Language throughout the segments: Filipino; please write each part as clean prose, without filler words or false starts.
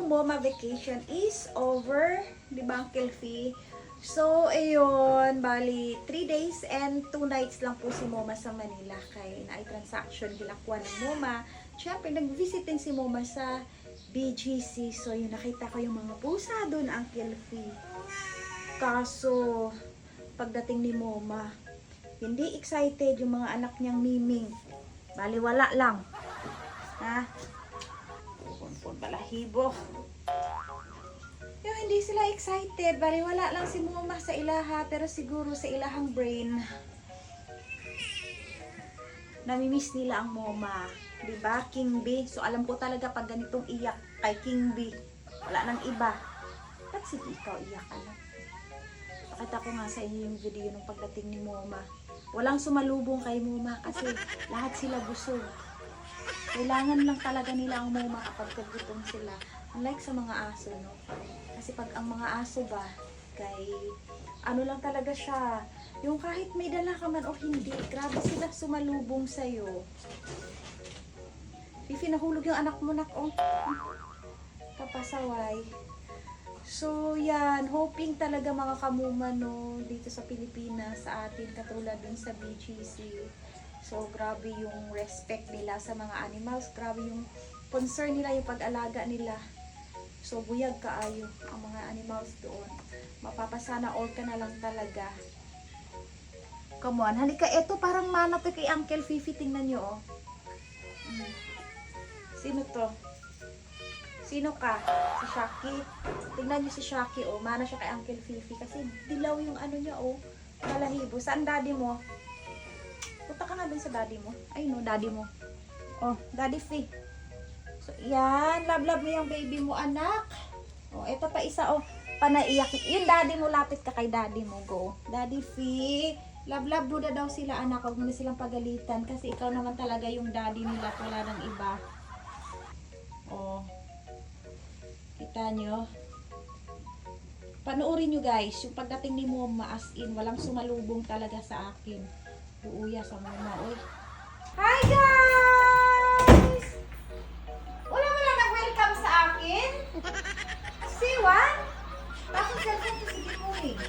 Moma vacation is over, di ba, Uncle Fee? So, ayun, bali, 3 days and 2 nights lang po si Moma sa Manila. Kaya na-transaction gilakuan ng Moma. Siyempre, nag-visit din si Moma sa BGC. So, yun, nakita ko yung mga pusa doon, Uncle Fee. Kaso, pagdating ni Moma, hindi excited yung mga anak niyang Miming. Bali, wala lang. Ha? Pun balahibo. Yung hindi sila excited, bali wala lang si Moma sa ilaha, pero siguro sa ilahang brain namimiss nila ang Moma, 'di ba? King B. So alam ko talaga pag ganitong iyak kay King B, wala nang iba. Ba't sige ikaw iyak ano? Pakita ko nga sa inyo yung video ng pagdating ni Moma. Walang sumalubong kay Moma kasi lahat sila busog. Kailangan lang talaga nila ang Moma kapag gutom sila. Unlike sa mga aso, no? Kasi pag ang mga aso ba, kay ano lang talaga siya, yung kahit may dala ka man o hindi, grabe sila sumalubong sa'yo. Fifi, nahulog yung anak mo, nak, oh. Kapasaway. So, yan, hoping talaga mga kamuma, no, dito sa Pilipinas, sa atin, katulad dun sa BGC. So, grabe yung respect nila sa mga animals, grabe yung concern nila, yung pag-alaga nila. So, buyag kaayo ang mga animals doon. Mapapasana all ka na lang talaga. Come on, halika. Ito parang mana to kay Uncle Fifi. Tingnan nyo, oh. Sino to? Sino ka? Si Shaki. Tingnan nyo si Shaki, oh. Mana siya kay Uncle Fifi. Kasi dilaw yung ano niya, oh. Malahibo. Saan daddy mo? Punta ka nga dun sa daddy mo. Ay, no, daddy mo. Oh, Daddy Fi. So, yan. Love mo yung baby mo, anak. Oh, ito pa isa, oh. Panaiyak. Yung daddy mo, lapit ka kay daddy mo. Go. Daddy Fi. Love mo na daw sila, anak. Huwag mo na silang pagalitan. Kasi ikaw naman talaga yung daddy nila. Wala ng iba. Oh. Kita nyo? Panoorin nyo, guys. Yung pagdating ni Moma, as in, walang sumalubong talaga sa akin. Uuya sa Moma, oy. Hi, guys! Wala mo lang nag-welcome sa akin? See what? Tapos cellphone ko sige mo eh.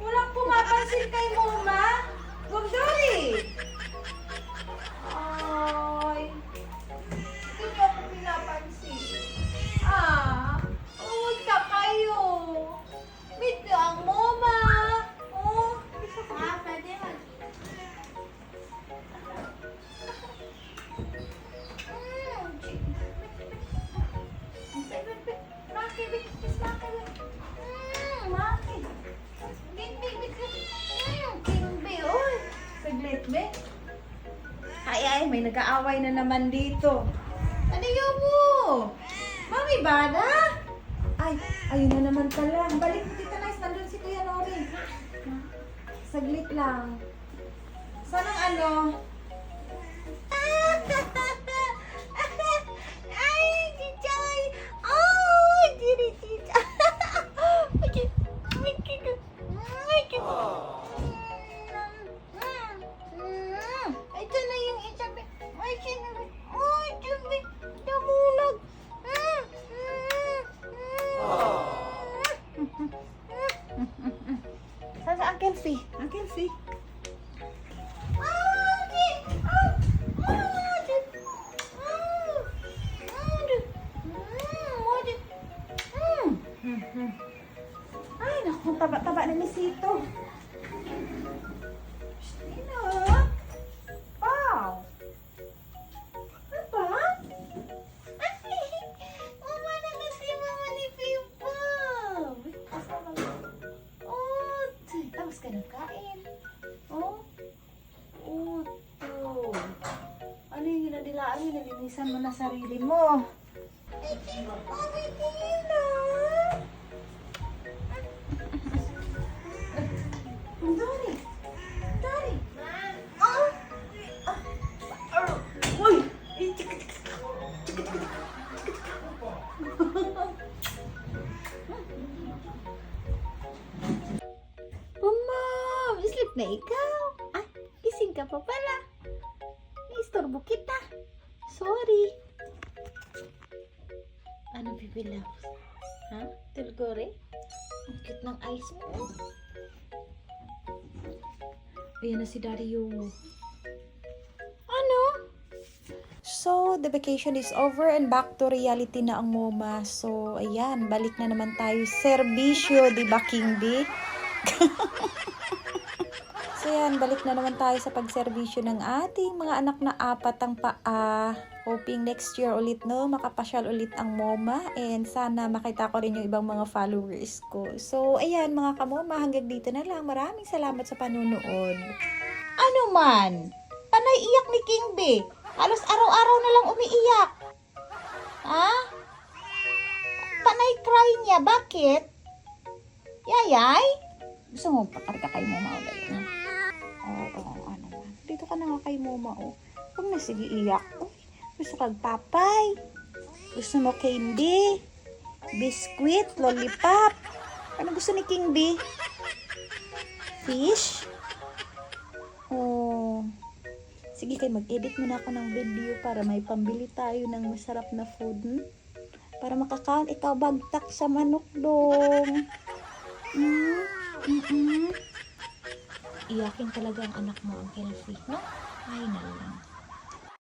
Walang pumapansin kay Moma. Huwag dali. Ay. Hindi niyo ako pinapansin. Ah. Huwag ka kayo. Meet niyo ang Moma. Oh. Pwede mag. Ay, may nag-aaway na naman dito. Ano yun mo? Mami, bada? Ay, ayun na naman pala. Balik mo, Tita Nice. Nandun si Kuya Nori. Saglit lang. Saan ang ano? Ay, Chichay! Ay, Chichay! Ito na yung isabi. Ay, sinabi. Ay, sabi. Namulag. Saan sa Uncle Fee? Uncle Fee? Ay, naku, taba-taba na ni Sito. Sino? Wow! Ano ba? Mama na kasi mama ni Pipa. Oh, tapos ka nagkain. Oh? Uto. Ano yung ginadilaan? Nilinisan mo na sarili mo. Mami, Tina! Dari! Dari! Uy! Mom! Sleep na ikaw? Ah, gising ka pa pala. Naistorbo kita. Sorry. baby loves? Ha? Tulgore? Ang cute ng eyes mo. Ayan na si Dario. Ano? So, the vacation is over and back to reality na ang MOMA. So, ayan, balik na naman tayo. Serbisyo, di ba, King B? So, ayan, balik na naman tayo sa pagserbisyo ng ating mga anak na apat ang paa. Hoping next year ulit, no, makapasyal ulit ang MOMA. And sana makita ko rin yung ibang mga followers ko. So, ayan, mga ka-MOMA, hanggang dito na lang. Maraming salamat sa panunood. Ano man? Panay iyak ni King B. Halos araw-araw na lang umiiyak. Ha? Panay cry niya. Bakit? Yayay? Gusto mo pakarga kay MOMA ulit? Oo, ano man. Dito ka na nga kay MOMA, oh. Huwag na sige iyak. Uy, gusto kag papay. Gusto mo candy? Biscuit? Lollipop? Ano gusto ni King B? Fish? Oh. Sige kay mag-edit muna ako ng video para may pambili tayo ng masarap na food. Para makakaon ikaw bagtak sa manok dong. Iyakin talaga ang anak mo ang healthy, no? Ay na lang.